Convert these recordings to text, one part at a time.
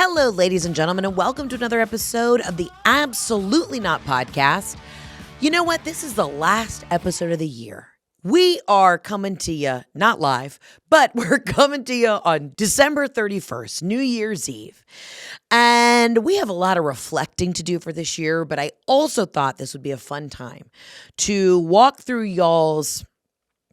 Hello, ladies and gentlemen, and welcome to another episode of the Absolutely Not podcast. You know what? This is the last episode of the year. We are coming to you, not live, but we're coming to you on December 31st, New Year's Eve. And we have a lot of reflecting to do for this year, but I also thought this would be a fun time to walk through y'all's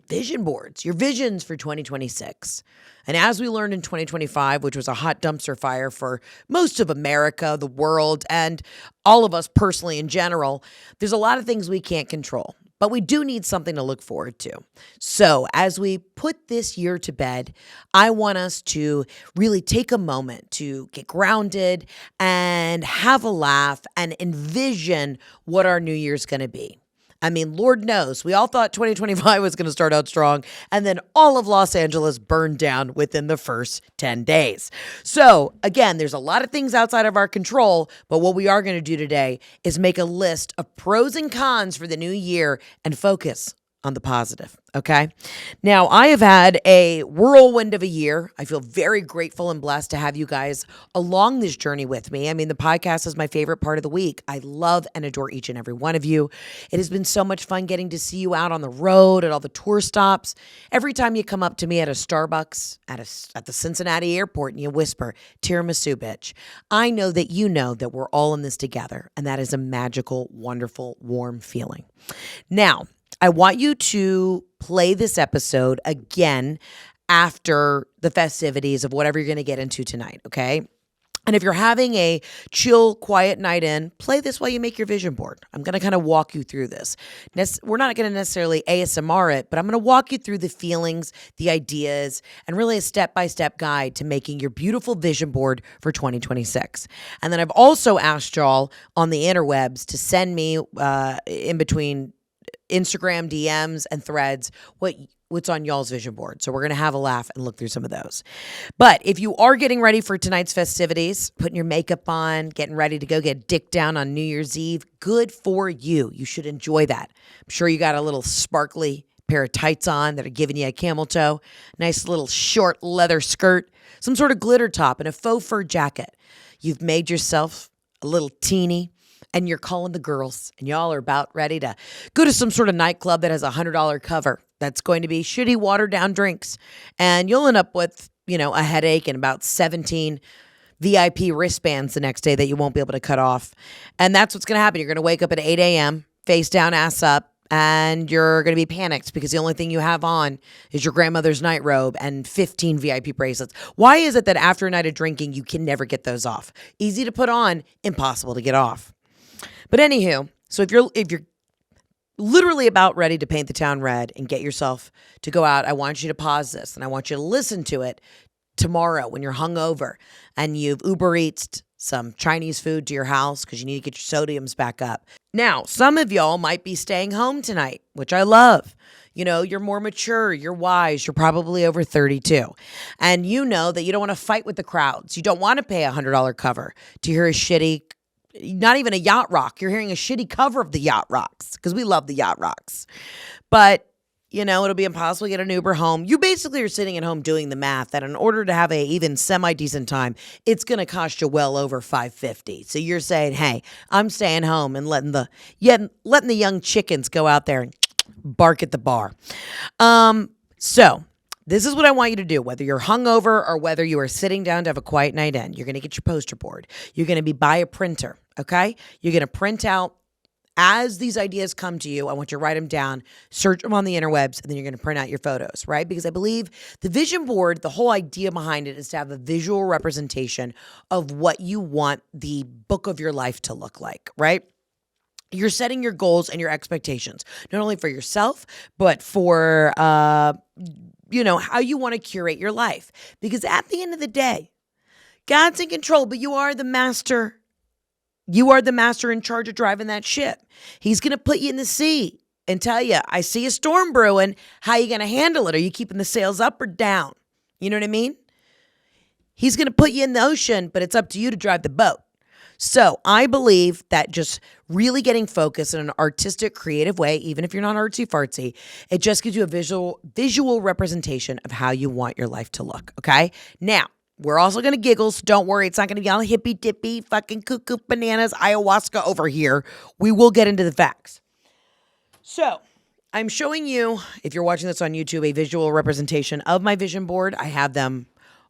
vision boards, your visions for 2026. And as we learned in 2025, which was a hot dumpster fire for most of America, the world, and all of us personally in general, there's a lot of things we can't control, but we do need something to look forward to. So as we put this year to bed, I want us to really take a moment to get grounded and have a laugh and envision what our new year's going to be. I mean, Lord knows, we all thought 2025 was going to start out strong, and then all of Los Angeles burned down within the first 10 days. So, again, there's a lot of things outside of our control, but what we are going to do today is make a list of pros and cons for the new year and focus on the positive, okay? Now, I have had a whirlwind of a year. I feel very grateful and blessed to have you guys along this journey with me. I mean, the podcast is my favorite part of the week. I love and adore each and every one of you. It has been so much fun getting to see you out on the road at all the tour stops. Every time you come up to me at a Starbucks, at the Cincinnati airport, and you whisper, "Tiramisu, bitch," I know that you know that we're all in this together, and that is a magical, wonderful, warm feeling. Now, I want you to play this episode again after the festivities of whatever you're going to get into tonight, okay? And if you're having a chill, quiet night in, play this while you make your vision board. I'm going to kind of walk you through this. We're not going to necessarily ASMR it, but I'm going to walk you through the feelings, the ideas, and really a step-by-step guide to making your beautiful vision board for 2026. And then I've also asked y'all on the interwebs to send me in between Instagram DMs and threads what's on y'all's vision board. So we're going to have a laugh and look through some of those. But if you are getting ready for tonight's festivities, putting your makeup on, getting ready to go get dick down on New Year's Eve, good for you. You should enjoy that. I'm sure you got a little sparkly pair of tights on that are giving you a camel toe, nice little short leather skirt, some sort of glitter top, and a faux fur jacket. You've made yourself a little teeny, and you're calling the girls, and y'all are about ready to go to some sort of nightclub that has a $100 cover that's going to be shitty, watered-down drinks. And you'll end up with, a headache and about 17 VIP wristbands the next day that you won't be able to cut off. And that's what's going to happen. You're going to wake up at 8 a.m., face down, ass up, and you're going to be panicked because the only thing you have on is your grandmother's night robe and 15 VIP bracelets. Why is it that after a night of drinking, you can never get those off? Easy to put on, impossible to get off. But anywho, so if you're literally about ready to paint the town red and get yourself to go out, I want you to pause this and I want you to listen to it tomorrow when you're hungover and you've Uber Eats'd some Chinese food to your house because you need to get your sodiums back up. Now, some of y'all might be staying home tonight, which I love. You're more mature, you're wise, you're probably over 32. And you know that you don't want to fight with the crowds. You don't want to pay a $100 cover to hear a shitty, not even a yacht rock. You're hearing a shitty cover of the yacht rocks because we love the yacht rocks. But, it'll be impossible to get an Uber home. You basically are sitting at home doing the math that in order to have a even semi-decent time, it's going to cost you well over $550. So you're saying, hey, I'm staying home and letting the young chickens go out there and bark at the bar. So this is what I want you to do, whether you're hungover or whether you are sitting down to have a quiet night in. You're going to get your poster board. You're going to be by a printer, okay? You're going to print out as these ideas come to you. I want you to write them down, search them on the interwebs, and then you're going to print out your photos, right? Because I believe the vision board, the whole idea behind it is to have a visual representation of what you want the book of your life to look like, right? You're setting your goals and your expectations, not only for yourself, but for how you want to curate your life. Because at the end of the day, God's in control, but you are the master. You are the master in charge of driving that ship. He's going to put you in the sea and tell you, I see a storm brewing. How are you going to handle it? Are you keeping the sails up or down? You know what I mean? He's going to put you in the ocean, but it's up to you to drive the boat. So I believe that just really getting focused in an artistic, creative way, even if you're not artsy fartsy, it just gives you a visual representation of how you want your life to look. Okay. Now, We're also going to giggle, so don't worry. It's not going to be all hippy dippy, fucking cuckoo bananas, ayahuasca over here. We will get into the facts. So I'm showing you, if you're watching this on YouTube, a visual representation of my vision board. I have them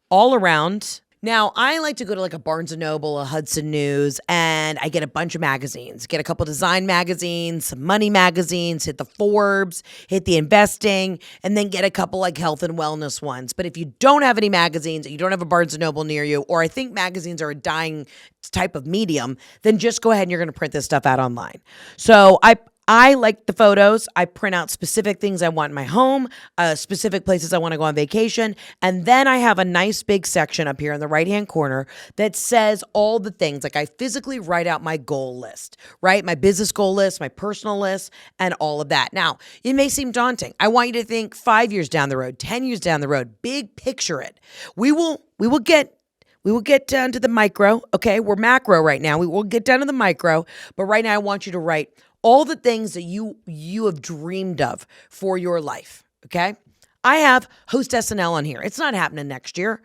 all around. Now, I like to go to like a Barnes & Noble, a Hudson News, and I get a bunch of magazines. Get a couple design magazines, some money magazines, hit the Forbes, hit the investing, and then get a couple like health and wellness ones. But if you don't have any magazines, you don't have a Barnes & Noble near you, or I think magazines are a dying type of medium, then just go ahead and you're going to print this stuff out online. So I like the photos. I print out specific things I want in my home, specific places I want to go on vacation. And then I have a nice big section up here in the right-hand corner that says all the things. Like I physically write out my goal list, right? My business goal list, my personal list, and all of that. Now, it may seem daunting. I want you to think 5 years down the road, 10 years down the road, big picture it. We will get down to the micro, okay? We're macro right now. We will get down to the micro, but right now I want you to write all the things that you have dreamed of for your life, okay? I have host SNL on here. It's not happening next year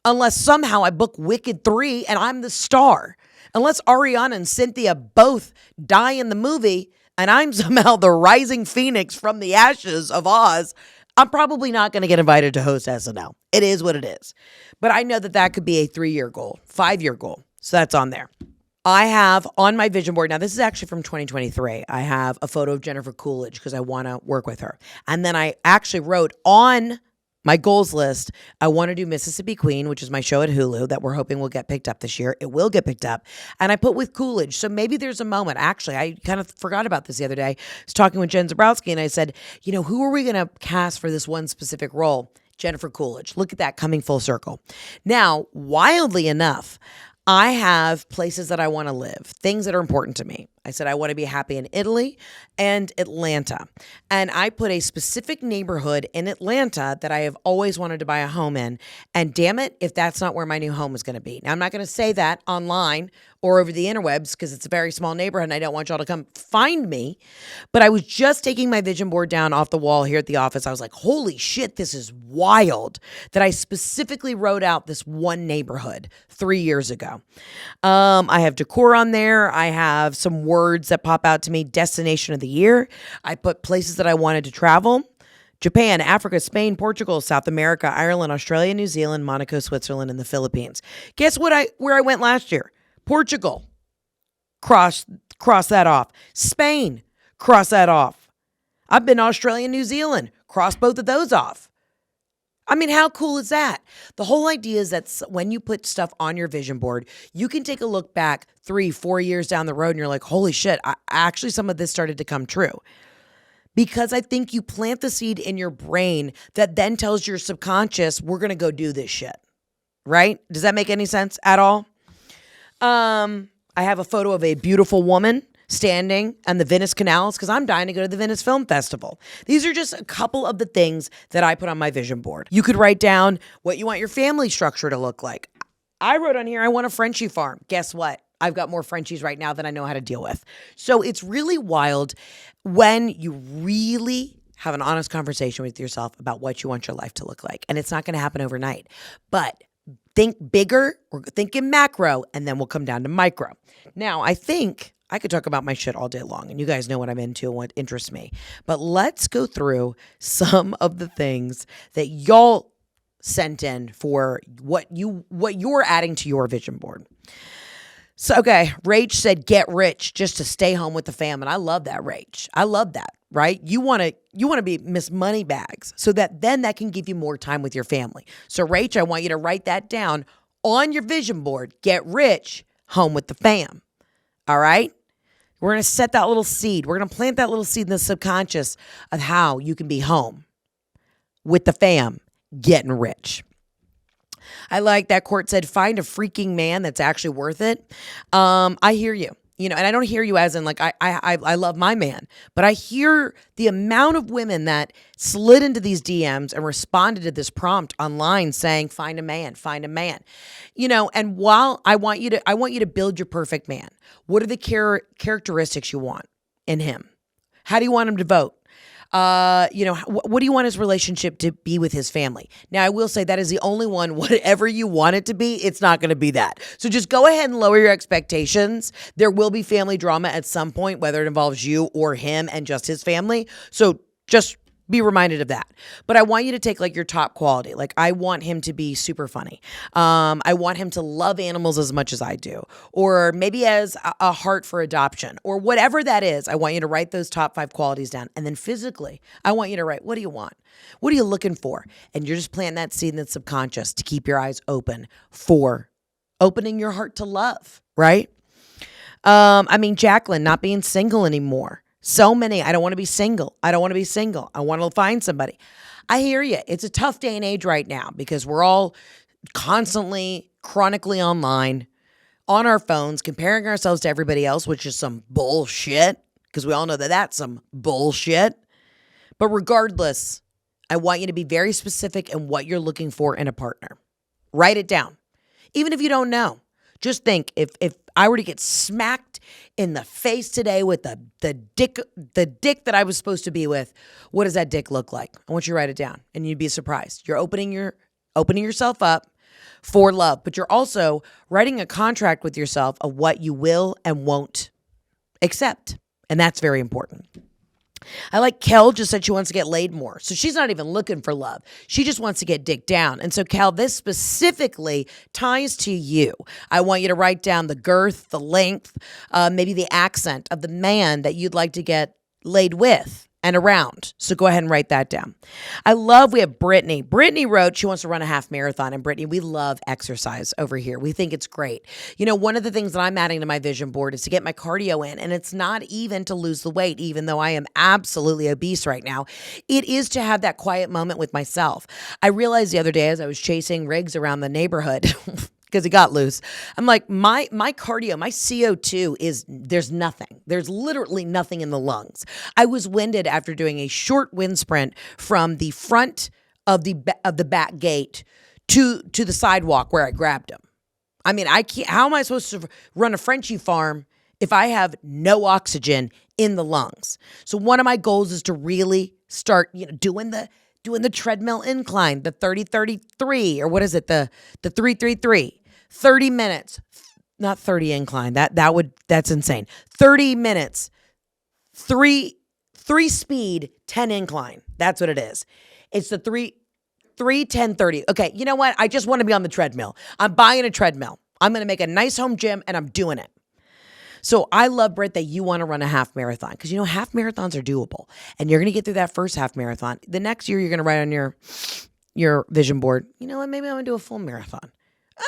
unless somehow I book Wicked 3 and I'm the star. Unless Ariana and Cynthia both die in the movie and I'm somehow the rising phoenix from the ashes of Oz, I'm probably not going to get invited to host SNL. It is what it is. But I know that could be a 3-year goal, 5-year goal. So that's on there. I have on my vision board, now this is actually from 2023, I have a photo of Jennifer Coolidge because I want to work with her. And then I actually wrote on my goals list, I want to do Mississippi Queen, which is my show at Hulu that we're hoping will get picked up this year. It will get picked up. And I put with Coolidge. So maybe there's a moment. Actually, I kind of forgot about this the other day. I was talking with Jen Zabrowski and I said, who are we going to cast for this one specific role? Jennifer Coolidge. Look at that coming full circle. Now, wildly enough, I have places that I want to live, things that are important to me. I said I want to be happy in Italy and Atlanta. And I put a specific neighborhood in Atlanta that I have always wanted to buy a home in. And damn it, if that's not where my new home is going to be. Now, I'm not going to say that online or over the interwebs because it's a very small neighborhood and I don't want y'all to come find me. But I was just taking my vision board down off the wall here at the office. I was like, holy shit, this is wild that I specifically wrote out this one neighborhood 3 years ago. I have decor on there. I have some words that pop out to me. Destination of the year. I put places that I wanted to travel. Japan, Africa, Spain, Portugal, South America, Ireland, Australia, New Zealand, Monaco, Switzerland, and the Philippines. Guess where I went last year? Portugal. Cross that off. Spain. Cross that off. I've been to Australia, New Zealand. Cross both of those off. I mean, how cool is that? The whole idea is that when you put stuff on your vision board, you can take a look back 3-4 years down the road and you're like, holy shit, actually some of this started to come true. Because I think you plant the seed in your brain that then tells your subconscious, we're going to go do this shit. Right? Does that make any sense at all? I have a photo of a beautiful woman standing on the Venice canals because I'm dying to go to the Venice Film Festival. These are just a couple of the things that I put on my vision board. You could write down what you want your family structure to look like. I wrote on here, I want a Frenchie farm. Guess what? I've got more Frenchies right now than I know how to deal with. So it's really wild when you really have an honest conversation with yourself about what you want your life to look like. And it's not going to happen overnight. But think bigger, or think in macro, and then we'll come down to micro. Now, I think I could talk about my shit all day long, and you guys know what I'm into and what interests me. But let's go through some of the things that y'all sent in for what you're adding to your vision board. So, okay, Rach said, get rich just to stay home with the fam. And I love that, Rach. I love that, right? You want to be Miss Moneybags so that then that can give you more time with your family. So, Rach, I want you to write that down on your vision board. Get rich, home with the fam. All right? We're going to set that little seed. We're going to plant that little seed in the subconscious of how you can be home with the fam, getting rich. I like that Court said, find a freaking man that's actually worth it. I hear you, and I don't hear you as in like, I love my man, but I hear the amount of women that slid into these DMs and responded to this prompt online saying, find a man, and while I want you to build your perfect man. What are the characteristics you want in him? How do you want him to vote? What do you want his relationship to be with his family? Now, I will say that is the only one, whatever you want it to be, it's not going to be that. So just go ahead and lower your expectations. There will be family drama at some point, whether it involves you or him and just his family. So just be reminded of that. But I want you to take like your top quality. Like I want him to be super funny. I want him to love animals as much as I do, or maybe as a heart for adoption, or whatever that is. I want you to write those top 5 qualities down. And then physically, I want you to write, what do you want? What are you looking for? And you're just planting that seed in the subconscious to keep your eyes open for opening your heart to love, right? Jacqueline not being single anymore. So many, I don't want to be single. I don't want to be single. I want to find somebody. I hear you. It's a tough day and age right now because we're all constantly, chronically online, on our phones, comparing ourselves to everybody else, which is some bullshit, because we all know that that's some bullshit. But regardless, I want you to be very specific in what you're looking for in a partner. Write it down. Even if you don't know. Just think, if I were to get smacked in the face today with the dick that I was supposed to be with, what does that dick look like? I want you to write it down, and you'd be surprised. You're opening yourself up for love, but you're also writing a contract with yourself of what you will and won't accept, and that's very important. I like Kel just said she wants to get laid more. So she's not even looking for love. She just wants to get dick down. And so Kel, this specifically ties to you. I want you to write down the girth, the length, maybe the accent of the man that you'd like to get laid with and around. So go ahead and write that down. We have Brittany. Brittany wrote she wants to run a half marathon. And Brittany, we love exercise over here. We think it's great. One of the things that I'm adding to my vision board is to get my cardio in. And it's not even to lose the weight, even though I am absolutely obese right now. It is to have that quiet moment with myself. I realized the other day as I was chasing Riggs around the neighborhood, because he got loose. I'm like, my cardio, my CO2 there's nothing. There's literally nothing in the lungs. I was winded after doing a short wind sprint from the front of the back gate to the sidewalk where I grabbed him. I can't, how am I supposed to run a Frenchie farm if I have no oxygen in the lungs? So one of my goals is to really start, doing the treadmill incline, the 30-33, or what is it? The 3-3-3. 30 minutes, not 30 incline. That's insane. 30 minutes, three speed, 10 incline. That's what it is. It's the 3-10-30. Okay, you know what? I just want to be on the treadmill. I'm buying a treadmill. I'm going to make a nice home gym and I'm doing it. So I love, Britt, that you want to run a half marathon because, half marathons are doable. And you're going to get through that first half marathon. The next year, you're going to write on your vision board, you know what, maybe I'm going to do a full marathon. I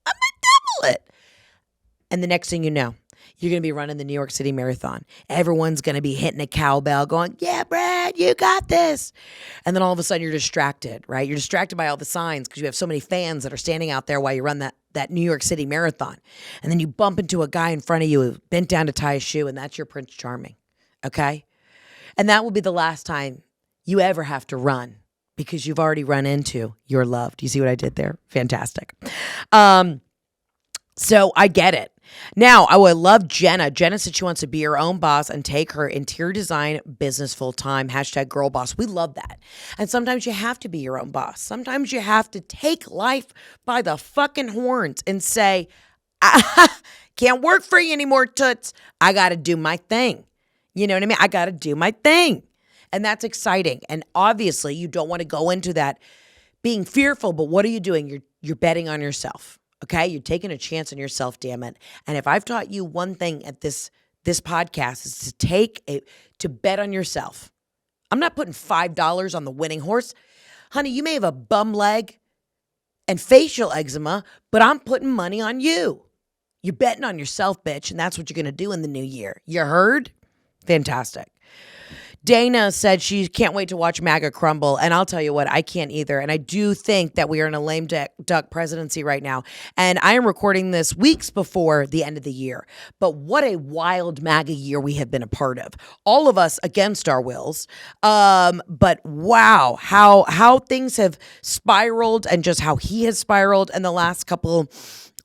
might double it. And the next thing you know, you're going to be running the New York City Marathon. Everyone's going to be hitting a cowbell going, yeah, Brad, you got this. And then all of a sudden you're distracted, right? You're distracted by all the signs because you have so many fans that are standing out there while you run that New York City Marathon. And then you bump into a guy in front of you who bent down to tie a shoe, and that's your Prince Charming, okay? And that will be the last time you ever have to run because you've already run into your love. Do you see what I did there? Fantastic. So I get it. Now, I would love Jenna. Jenna said she wants to be her own boss and take her interior design business full time. #girlboss. We love that. And sometimes you have to be your own boss. Sometimes you have to take life by the fucking horns and say, can't work for you anymore, toots. I got to do my thing. You know what I mean? I got to do my thing. And that's exciting. And obviously, you don't want to go into that being fearful, but what are you doing? You're betting on yourself. Okay, you're taking a chance on yourself, damn it. And if I've taught you one thing at this podcast is to bet on yourself. I'm not putting $5 on the winning horse. Honey, you may have a bum leg and facial eczema, but I'm putting money on you. You're betting on yourself, bitch, and that's what you're going to do in the new year. You heard? Fantastic. Dana said she can't wait to watch MAGA crumble. And I'll tell you what, I can't either. And I do think that we are in a lame duck presidency right now. And I am recording this weeks before the end of the year. But what a wild MAGA year we have been a part of. All of us against our wills. But wow, how things have spiraled and just how he has spiraled in the last couple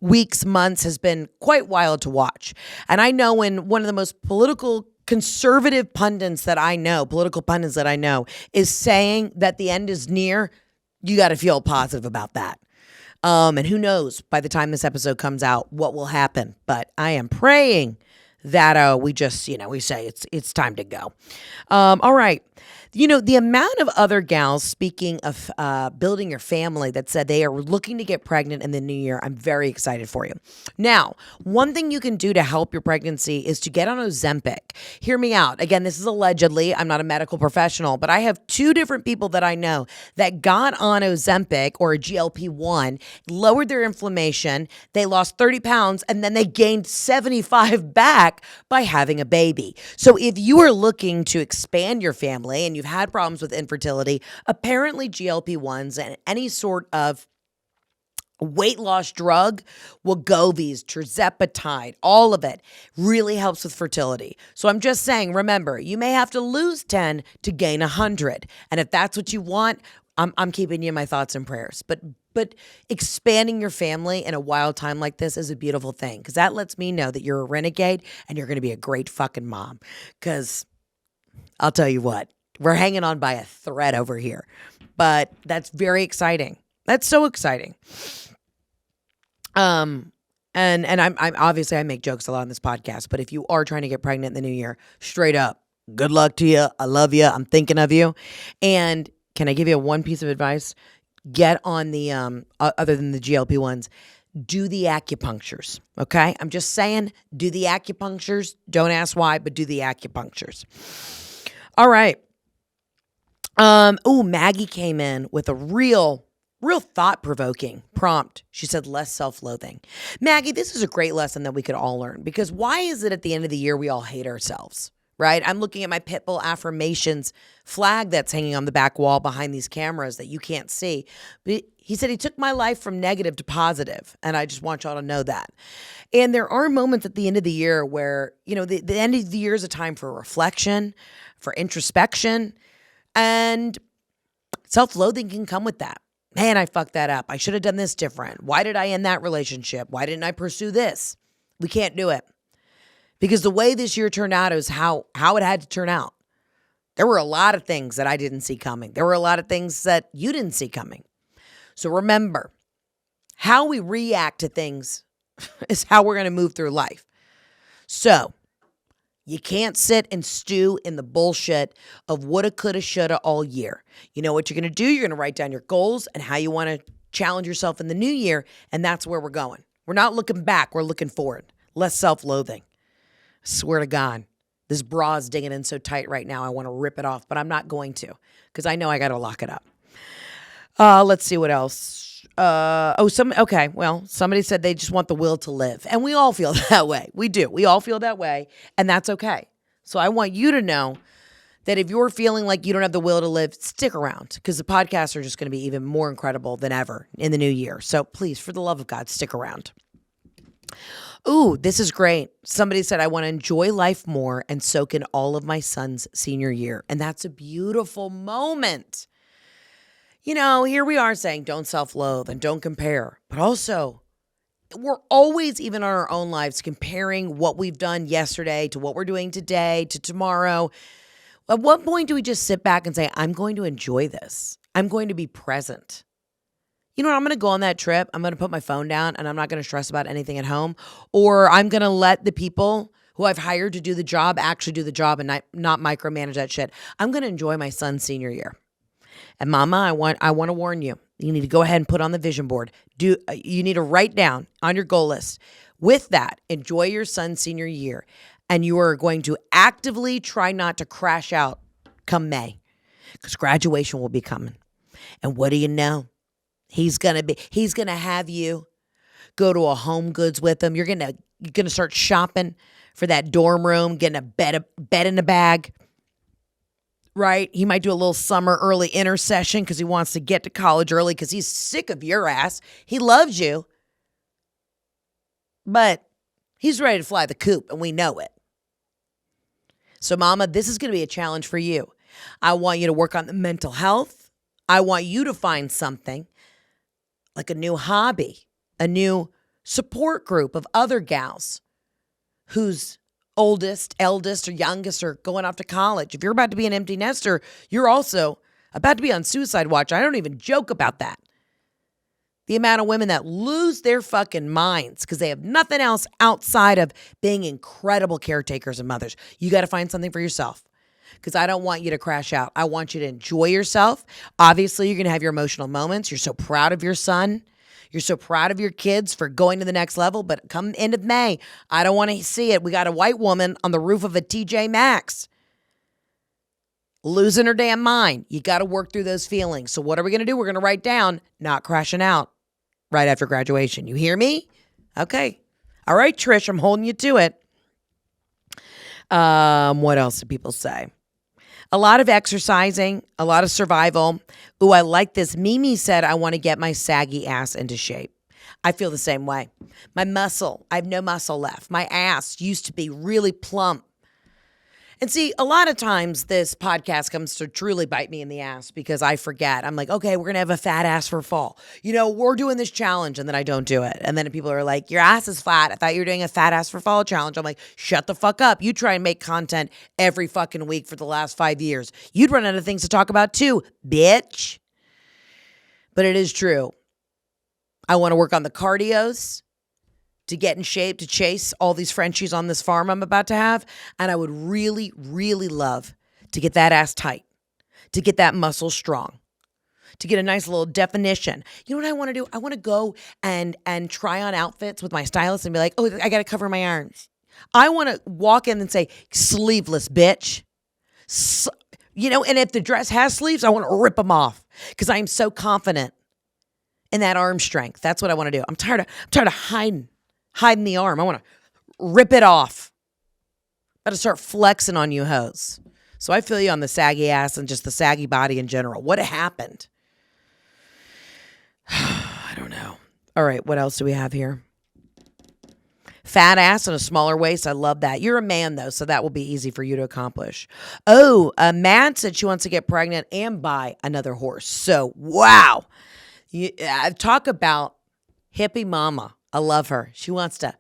weeks, months has been quite wild to watch. And I know in one of the most political conservative pundits that I know, political pundits that I know, is saying that the end is near, you got to feel positive about that. And who knows by the time this episode comes out what will happen. But I am praying that we just, we say it's time to go. All right. The amount of other gals, speaking of building your family, that said they are looking to get pregnant in the new year, I'm very excited for you. Now, one thing you can do to help your pregnancy is to get on Ozempic. Hear me out. Again, this is allegedly. I'm not a medical professional, but I have 2 different people that I know that got on Ozempic or a GLP-1, lowered their inflammation, they lost 30 pounds, and then they gained 75 back by having a baby. So if you are looking to expand your family and you've had problems with infertility, apparently GLP-1s and any sort of weight loss drug, Wegovys, tirzepatide, all of it really helps with fertility. So I'm just saying, remember, you may have to lose 10 to gain 100. And if that's what you want, I'm keeping you in my thoughts and prayers. But expanding your family in a wild time like this is a beautiful thing, because that lets me know that you're a renegade and you're going to be a great fucking mom. Because I'll tell you what, we're hanging on by a thread over here. But that's very exciting. That's so exciting. And I'm obviously I make jokes a lot on this podcast, but if you are trying to get pregnant in the new year, straight up, good luck to you. I love you. I'm thinking of you. And can I give you one piece of advice? Get on the, other than the GLP-1s, do the acupunctures, okay? I'm just saying, do the acupunctures. Don't ask why, but do the acupunctures. All right. Maggie came in with a real thought-provoking prompt. She said, less self-loathing. Maggie, this is a great lesson that we could all learn, because why is it at the end of the year we all hate ourselves? Right? I'm looking at my Pitbull affirmations flag that's hanging on the back wall behind these cameras that you can't see. But he said he took my life from negative to positive, and I just want y'all to know that. And there are moments at the end of the year where, the end of the year is a time for reflection, for introspection, and self-loathing can come with that. Man, I fucked that up. I should have done this different. Why did I end that relationship? Why didn't I pursue this? We can't do it. Because the way this year turned out is how it had to turn out. There were a lot of things that I didn't see coming. There were a lot of things that you didn't see coming. So remember, how we react to things is how we're going to move through life. So you can't sit and stew in the bullshit of woulda, coulda, shoulda all year. You know what you're going to do? You're going to write down your goals and how you want to challenge yourself in the new year, and that's where we're going. We're not looking back. We're looking forward. Less self-loathing. Swear to God, this bra is digging in so tight right now. I want to rip it off, but I'm not going to, because I know I got to lock it up. Let's see what else. Somebody said they just want the will to live, and we all feel that way. We do. We all feel that way, and that's okay. So I want you to know that if you're feeling like you don't have the will to live, stick around, because the podcasts are just going to be even more incredible than ever in the new year. So please, for the love of God, stick around. Ooh, this is great. Somebody said, I want to enjoy life more and soak in all of my son's senior year. And that's a beautiful moment. Here we are saying don't self-loathe and don't compare. But also, we're always, even in our own lives, comparing what we've done yesterday to what we're doing today to tomorrow. At what point do we just sit back and say, I'm going to enjoy this? I'm going to be present. You know what? I'm going to go on that trip. I'm going to put my phone down and I'm not going to stress about anything at home. Or I'm going to let the people who I've hired to do the job actually do the job and not micromanage that shit. I'm going to enjoy my son's senior year. And Mama, I want to warn you. You need to go ahead and put on the vision board. You need to write down on your goal list. With that, enjoy your son's senior year. And you are going to actively try not to crash out come May, because graduation will be coming. And what do you know? He's going to have you go to a Home Goods with him. You're going to start shopping for that dorm room, getting a bed in a bag. Right? He might do a little summer early intercession because he wants to get to college early because he's sick of your ass. He loves you. But he's ready to fly the coop, and we know it. So, Mama, this is going to be a challenge for you. I want you to work on the mental health. I want you to find something like a new hobby, a new support group of other gals whose oldest, eldest, or youngest are going off to college. If you're about to be an empty nester, you're also about to be on suicide watch. I don't even joke about that. The amount of women that lose their fucking minds because they have nothing else outside of being incredible caretakers and mothers. You got to find something for yourself because I don't want you to crash out. I want you to enjoy yourself. Obviously, you're going to have your emotional moments. You're so proud of your son. You're so proud of your kids for going to the next level. But come end of May, I don't want to see it. We got a white woman on the roof of a TJ Maxx losing her damn mind. You got to work through those feelings. So what are we going to do? We're going to write down not crashing out right after graduation. You hear me? Okay. All right, Trish, I'm holding you to it. What else do people say? A lot of exercising, a lot of survival. Ooh, I like this. Mimi said, I want to get my saggy ass into shape. I feel the same way. My muscle, I have no muscle left. My ass used to be really plump. And see, a lot of times this podcast comes to truly bite me in the ass because I forget. I'm like, okay, we're going to have a fat ass for fall. We're doing this challenge and then I don't do it. And then people are like, your ass is flat. I thought you were doing a fat ass for fall challenge. I'm like, shut the fuck up. You try and make content every fucking week for the last 5 years. You'd run out of things to talk about too, bitch. But it is true. I want to work on the cardios to get in shape, to chase all these Frenchies on this farm I'm about to have. And I would really, really love to get that ass tight, to get that muscle strong, to get a nice little definition. You know what I want to do? I want to go and try on outfits with my stylist and be like, oh, I got to cover my arms. I want to walk in and say, sleeveless, bitch. And if the dress has sleeves, I want to rip them off because I'm so confident in that arm strength. That's what I want to do. I'm tired of hiding the arm. I want to rip it off. Got to start flexing on you hoes. So I feel you on the saggy ass and just the saggy body in general. What happened? I don't know. All right, what else do we have here? Fat ass and a smaller waist. I love that. You're a man, though, so that will be easy for you to accomplish. Oh, Matt said she wants to get pregnant and buy another horse. So, wow. Talk about hippie mama. I love her. She wants to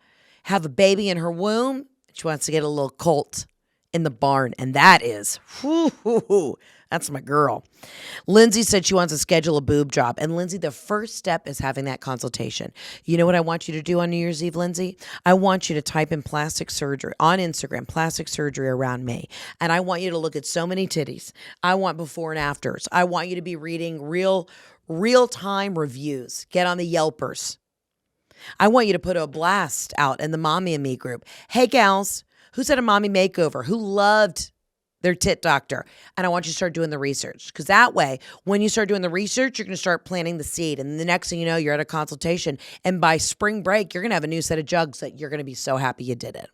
have a baby in her womb. She wants to get a little colt in the barn. And that is, that's my girl. Lindsay said she wants to schedule a boob job. And Lindsay, the first step is having that consultation. You know what I want you to do on New Year's Eve, Lindsay? I want you to type in plastic surgery on Instagram, plastic surgery around me. And I want you to look at so many titties. I want before and afters. I want you to be reading real-time reviews. Get on the Yelpers. I want you to put a blast out in the Mommy and Me group. Hey, gals, who's had a mommy makeover? Who loved their tit doctor? And I want you to start doing the research because that way, when you start doing the research, you're going to start planting the seed. And the next thing you know, you're at a consultation. And by spring break, you're going to have a new set of jugs that you're going to be so happy you did it.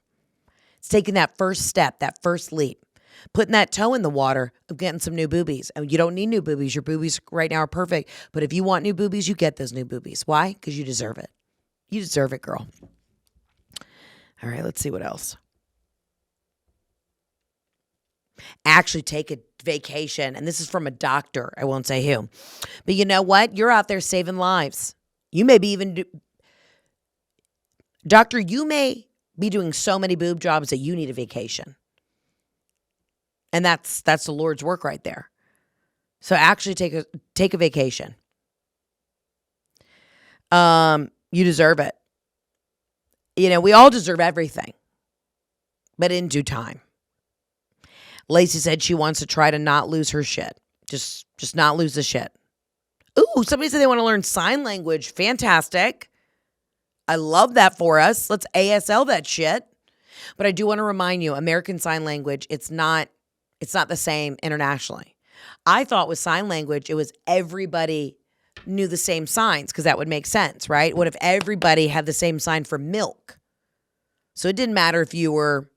It's taking that first step, that first leap, putting that toe in the water of getting some new boobies. And you don't need new boobies. Your boobies right now are perfect. But if you want new boobies, you get those new boobies. Why? Because you deserve it. You deserve it, girl. All right, let's see what else. Actually take a vacation. And this is from a doctor. I won't say who. But you know what? You're out there saving lives. You may be Doctor, you may be doing so many boob jobs that you need a vacation. And that's the Lord's work right there. So actually take a vacation. You deserve it. We all deserve everything, but in due time. Lacey said she wants to try to not lose her shit. Just not lose the shit. Ooh, somebody said they want to learn sign language. Fantastic. I love that for us. Let's ASL that shit. But I do want to remind you, American Sign Language, it's not the same internationally. I thought with sign language, it was everybody knew the same signs because that would make sense, right? What if everybody had the same sign for milk? So it didn't matter if you were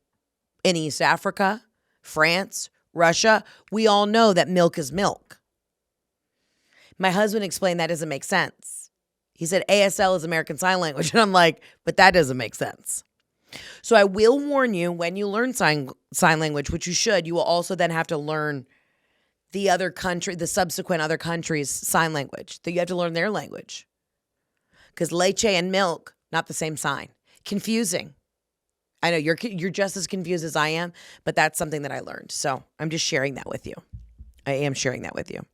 in East Africa, France, Russia. We all know that milk is milk. My husband explained that doesn't make sense. He said ASL is American Sign Language. And I'm like, but that doesn't make sense. So I will warn you when you learn sign language, which you should, you will also then have to learn the subsequent other countries' sign language. That you have to learn their language. Because leche and milk, not the same sign. Confusing. I know you're just as confused as I am, but that's something that I learned. So I'm just sharing that with you. I am sharing that with you.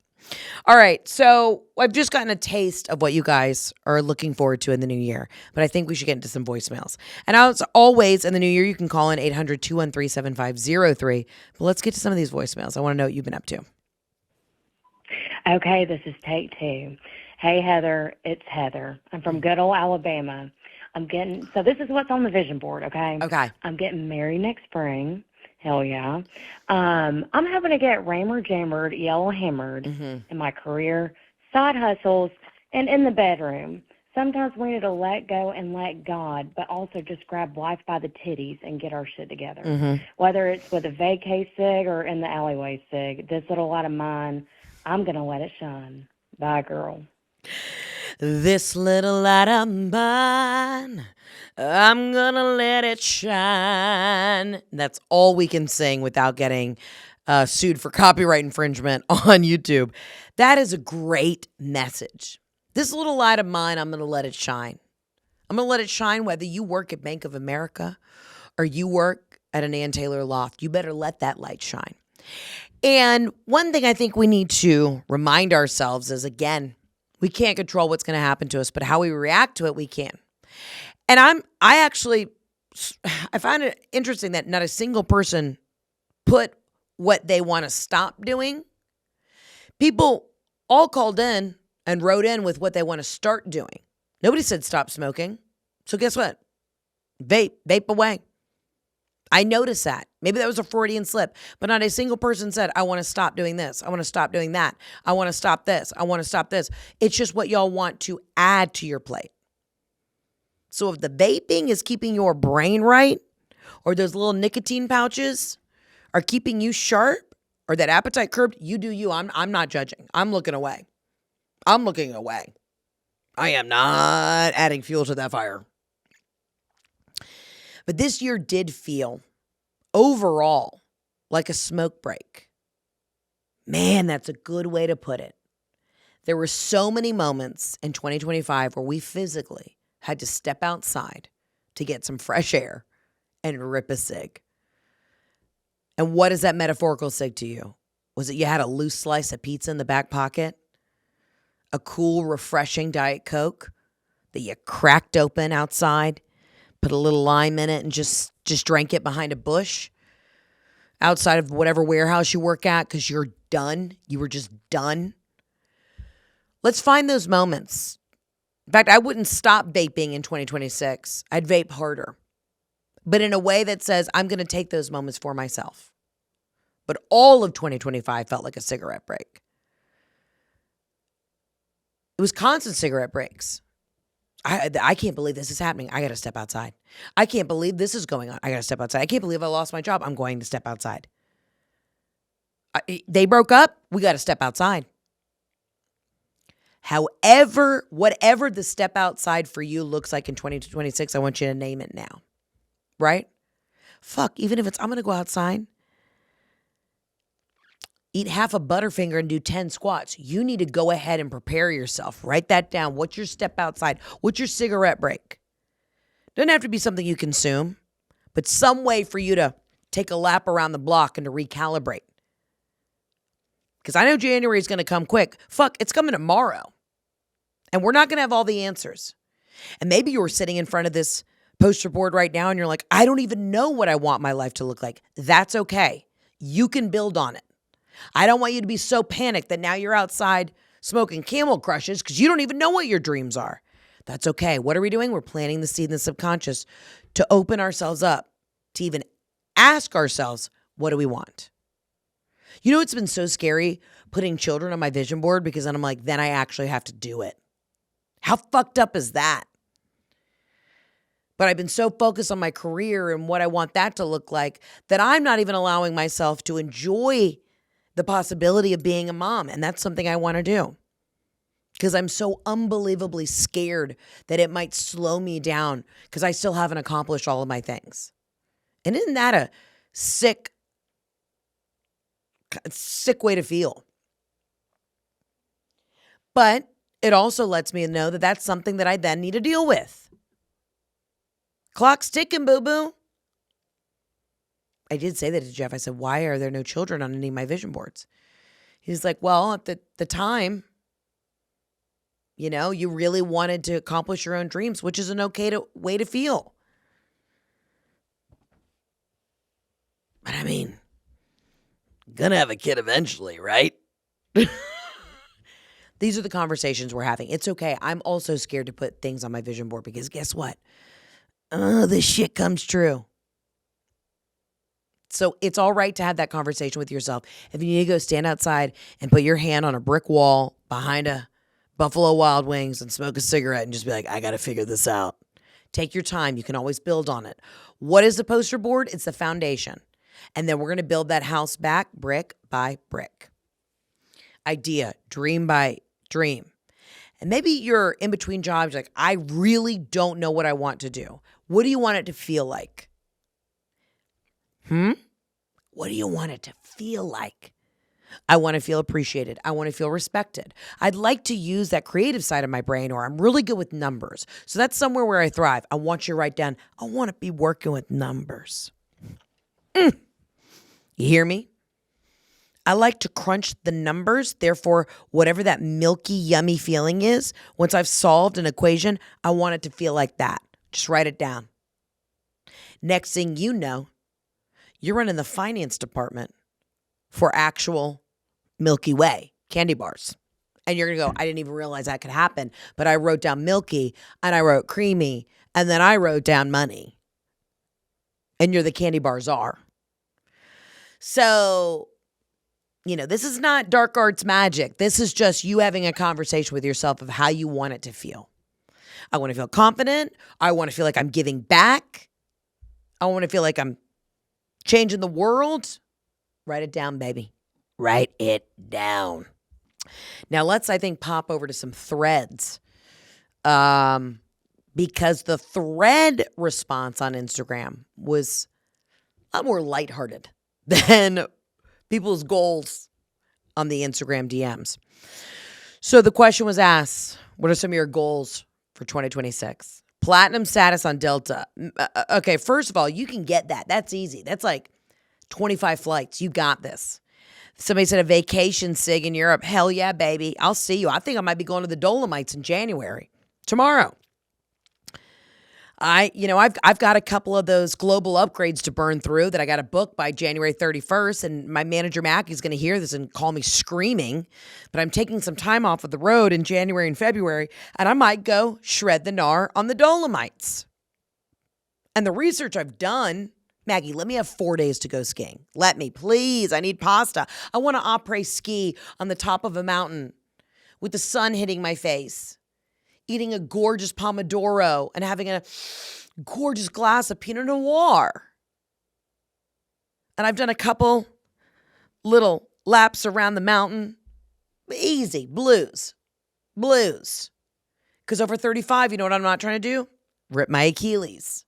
All right. So I've just gotten a taste of what you guys are looking forward to in the new year, but I think we should get into some voicemails. And as always, in the new year, you can call in 800-213-7503. But let's get to some of these voicemails. I want to know what you've been up to. Okay, this is take two. Hey, Heather, it's Heather. I'm from good old Alabama. So this is what's on the vision board, okay? Okay. I'm getting married next spring. Hell yeah. I'm having to get rammer jammered, yellow hammered in my career, side hustles, and in the bedroom. Sometimes we need to let go and let God, but also just grab life by the titties and get our shit together. Whether it's with a vacay cig or in the alleyway cig, this little light of mine, I'm going to let it shine. Bye, girl. This little light of mine, I'm gonna let it shine. That's all we can sing without getting sued for copyright infringement on YouTube. That is a great message. This little light of mine, I'm gonna let it shine. I'm gonna let it shine whether you work at Bank of America or you work at an Ann Taylor loft. You better let that light shine. And one thing I think we need to remind ourselves is, again, we can't control what's going to happen to us, but how we react to it, we can. And I find it interesting that not a single person put what they want to stop doing. People all called in and wrote in with what they want to start doing. Nobody said stop smoking. So guess what? Vape away. I noticed that. Maybe that was a Freudian slip, but not a single person said, I want to stop doing this. I want to stop doing that. I want to stop this. I want to stop this. It's just what y'all want to add to your plate. So if the vaping is keeping your brain right, or those little nicotine pouches are keeping you sharp, or that appetite curbed, you do you. I'm not judging. I'm looking away. I'm looking away. I am not adding fuel to that fire. But this year did feel overall like a smoke break. Man, that's a good way to put it. There were so many moments in 2025 where we physically had to step outside to get some fresh air and rip a cig. And what is that metaphorical cig to you? Was it you had a loose slice of pizza in the back pocket? A cool, refreshing Diet Coke that you cracked open outside? Put a little lime in it and just drank it behind a bush outside of whatever warehouse you work at because you're done. You were just done. Let's find those moments. In fact, I wouldn't stop vaping in 2026. I'd vape harder, but in a way that says I'm going to take those moments for myself. But all of 2025 felt like a cigarette break. It was constant cigarette breaks. I can't believe this is happening. I got to step outside. I can't believe this is going on. I got to step outside. I can't believe I lost my job. I'm going to step outside. They broke up. We got to step outside. However, whatever the step outside for you looks like in 2026, I want you to name it now. Right? Fuck, even if it's, I'm going to go outside, eat half a Butterfinger and do 10 squats. You need to go ahead and prepare yourself. Write that down. What's your step outside? What's your cigarette break? Doesn't have to be something you consume, but some way for you to take a lap around the block and to recalibrate. Because I know January is going to come quick. Fuck, it's coming tomorrow. And we're not going to have all the answers. And maybe you're sitting in front of this poster board right now and you're like, I don't even know what I want my life to look like. That's okay. You can build on it. I don't want you to be so panicked that now you're outside smoking Camel Crushes because you don't even know what your dreams are. That's okay. What are we doing? We're planting the seed in the subconscious to open ourselves up, to even ask ourselves, what do we want? You know, it's been so scary putting children on my vision board because then I'm like, then I actually have to do it. How fucked up is that? But I've been so focused on my career and what I want that to look like that I'm not even allowing myself to enjoy the possibility of being a mom. And that's something I want to do because I'm so unbelievably scared that it might slow me down because I still haven't accomplished all of my things. And isn't that a sick way to feel? But it also lets me know that that's something that I then need to deal with. Clock's ticking, boo-boo. I did say that to Jeff. I said, why are there no children on any of my vision boards? He's like, well, at the time, you really wanted to accomplish your own dreams, which is an okay way to feel. But I mean, gonna have a kid eventually, right? These are the conversations we're having. It's okay. I'm also scared to put things on my vision board because guess what? This shit comes true. So it's all right to have that conversation with yourself. If you need to go stand outside and put your hand on a brick wall behind a Buffalo Wild Wings and smoke a cigarette and just be like, I got to figure this out. Take your time. You can always build on it. What is the poster board? It's the foundation. And then we're going to build that house back brick by brick. Idea, dream by dream. And maybe you're in between jobs, like, I really don't know what I want to do. What do you want it to feel like? What do you want it to feel like? I want to feel appreciated. I want to feel respected. I'd like to use that creative side of my brain, or I'm really good with numbers. So that's somewhere where I thrive. I want you to write down, I want to be working with numbers. You hear me? I like to crunch the numbers. Therefore, whatever that milky, yummy feeling is, once I've solved an equation, I want it to feel like that. Just write it down. Next thing you know, you're running the finance department for actual Milky Way candy bars. And you're going to go, I didn't even realize that could happen. But I wrote down Milky and I wrote Creamy and then I wrote down money. And you're the candy bar czar. So, this is not dark arts magic. This is just you having a conversation with yourself of how you want it to feel. I want to feel confident. I want to feel like I'm giving back. I want to feel like I'm changing the world. Write it down, baby. Write it down. Now let's, I think, pop over to some threads. Because the thread response on Instagram was a lot more lighthearted than people's goals on the Instagram DMs. So the question was asked, what are some of your goals for 2026? Platinum status on Delta. Okay, first of all, you can get that. That's easy. That's like 25 flights. You got this. Somebody said a vacation sig in Europe. Hell yeah, baby. I'll see you. I think I might be going to the Dolomites in January. Tomorrow. I've got a couple of those global upgrades to burn through that I got to book by January 31st. And my manager, Mac, is going to hear this and call me screaming. But I'm taking some time off of the road in January and February. And I might go shred the gnar on the Dolomites. And the research I've done, Maggie, let me have 4 days to go skiing. Let me, please. I need pasta. I want to après ski on the top of a mountain with the sun hitting my face, eating a gorgeous Pomodoro and having a gorgeous glass of Pinot Noir. And I've done a couple little laps around the mountain. Easy, blues. Because over 35, you know what I'm not trying to do? Rip my Achilles.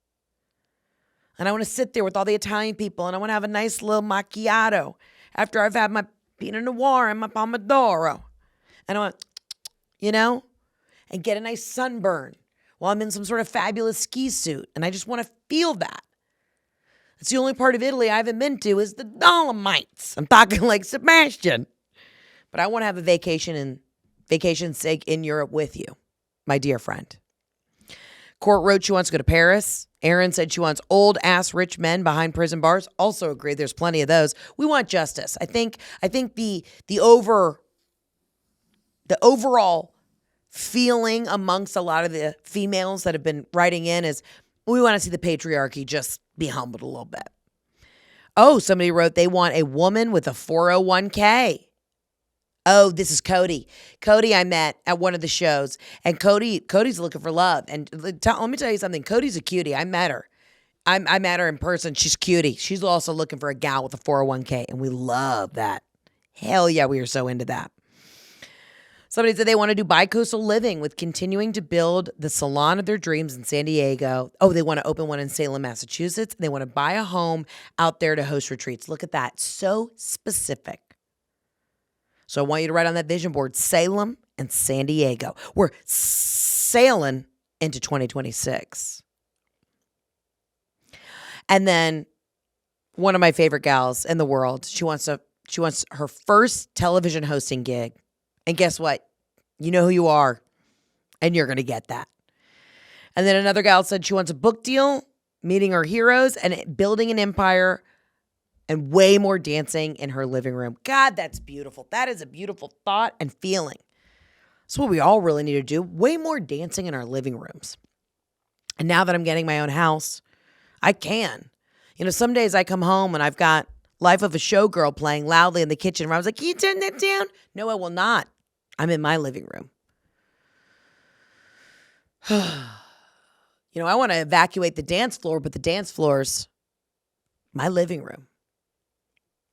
And I want to sit there with all the Italian people and I want to have a nice little macchiato after I've had my Pinot Noir and my Pomodoro. And I want, and get a nice sunburn while I'm in some sort of fabulous ski suit. And I just want to feel that. It's the only part of Italy I haven't been to is the Dolomites. I'm talking like Sebastian. But I want to have a vacation sake in Europe with you, my dear friend. Court wrote she wants to go to Paris. Erin said she wants old-ass rich men behind prison bars. Also agreed there's plenty of those. We want justice. I think the overall feeling amongst a lot of the females that have been writing in is we want to see the patriarchy just be humbled a little bit. Oh, somebody wrote they want a woman with a 401k. Oh, this is Cody. Cody I met at one of the shows, and Cody's looking for love. And let me tell you something. Cody's a cutie. I met her. I met her in person. She's cutie. She's also looking for a gal with a 401k, and we love that. Hell yeah, we are so into that. Somebody said they want to do bi-coastal living with continuing to build the salon of their dreams in San Diego. Oh, they want to open one in Salem, Massachusetts. They want to buy a home out there to host retreats. Look at that. So specific. So I want you to write on that vision board, Salem and San Diego. We're sailing into 2026. And then one of my favorite gals in the world. She wants her first television hosting gig. And guess what? You know who you are, and you're going to get that. And then another gal said she wants a book deal, meeting her heroes, and building an empire, and way more dancing in her living room. God, that's beautiful. That is a beautiful thought and feeling. That's what we all really need to do. Way more dancing in our living rooms. And now that I'm getting my own house, I can. You know, some days I come home and I've got Life of a Showgirl playing loudly in the kitchen where I was like, can you turn that down? No, I will not. I'm in my living room. You know, I want to evacuate the dance floor, but the dance floor's my living room.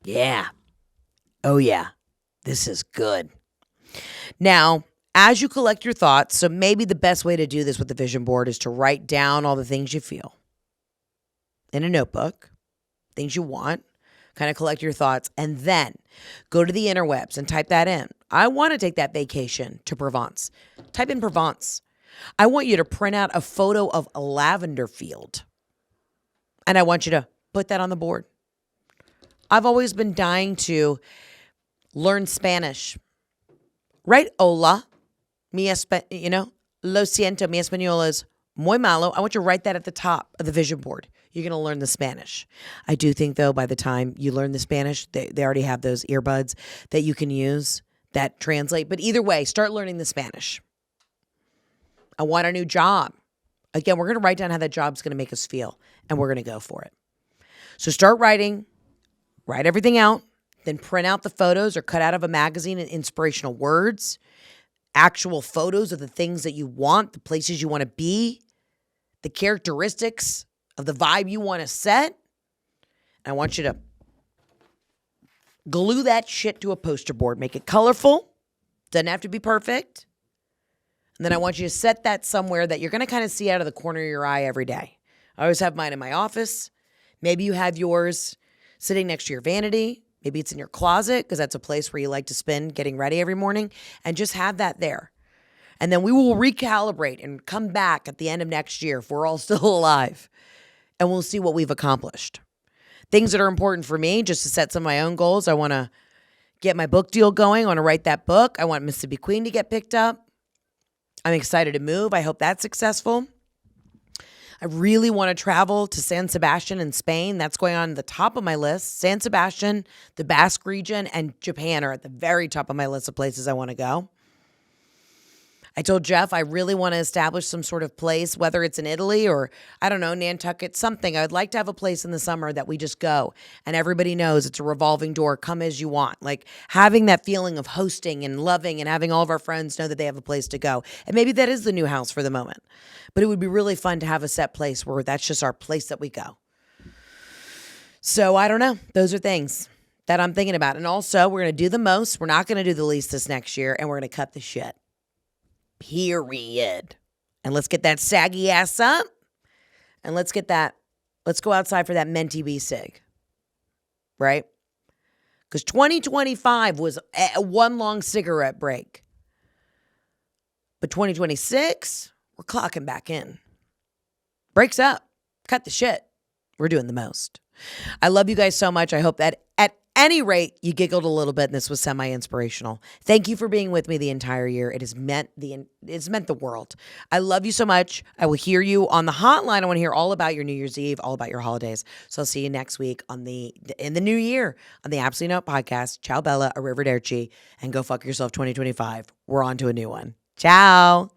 Yeah. Oh, yeah. This is good. Now, as you collect your thoughts, so maybe the best way to do this with the vision board is to write down all the things you feel in a notebook, things you want, kind of collect your thoughts, and then go to the interwebs and type that in. I want to take that vacation to Provence. Type in Provence. I want you to print out a photo of a lavender field, and I want you to put that on the board. I've always been dying to learn Spanish. Write hola, lo siento, mi español es muy malo. I want you to write that at the top of the vision board. You're going to learn the Spanish. I do think, though, by the time you learn the Spanish, they already have those earbuds that you can use that translate. But either way, start learning the Spanish. I want a new job. Again, we're going to write down how that job's going to make us feel, and we're going to go for it. So start writing, write everything out, then print out the photos or cut out of a magazine and inspirational words, actual photos of the things that you want, the places you want to be, the characteristics of the vibe you want to set. I want you to glue that shit to a poster board. Make it colorful. Doesn't have to be perfect. And then I want you to set that somewhere that you're going to kind of see out of the corner of your eye every day. I always have mine in my office. Maybe you have yours sitting next to your vanity. Maybe it's in your closet because that's a place where you like to spend getting ready every morning. And just have that there. And then we will recalibrate and come back at the end of next year if we're all still alive. And we'll see what we've accomplished. Things that are important for me, just to set some of my own goals. I want to get my book deal going. I want to write that book. I want Mississippi Queen to get picked up. I'm excited to move. I hope that's successful. I really want to travel to San Sebastian in Spain. That's going on the top of my list. San Sebastian, the Basque region, and Japan are at the very top of my list of places I want to go. I told Jeff I really want to establish some sort of place, whether it's in Italy or, I don't know, Nantucket, something. I would like to have a place in the summer that we just go and everybody knows it's a revolving door, come as you want. Like having that feeling of hosting and loving and having all of our friends know that they have a place to go. And maybe that is the new house for the moment. But it would be really fun to have a set place where that's just our place that we go. So I don't know. Those are things that I'm thinking about. And also, we're going to do the most. We're not going to do the least this next year. And we're going to cut the shit. Period. And let's get that saggy ass up. And let's go outside for that Menti Bee cig. Right? Because 2025 was a one long cigarette break. But 2026, we're clocking back in. Breaks up. Cut the shit. We're doing the most. I love you guys so much. I hope that at any rate, you giggled a little bit and this was semi-inspirational. Thank you for being with me the entire year. It's meant the world. I love you so much. I will hear you on the hotline. I want to hear all about your New Year's Eve, all about your holidays. So I'll see you next week in the new year on the Absolutely Not Podcast. Ciao Bella, arrivederci, and go fuck yourself 2025. We're on to a new one. Ciao.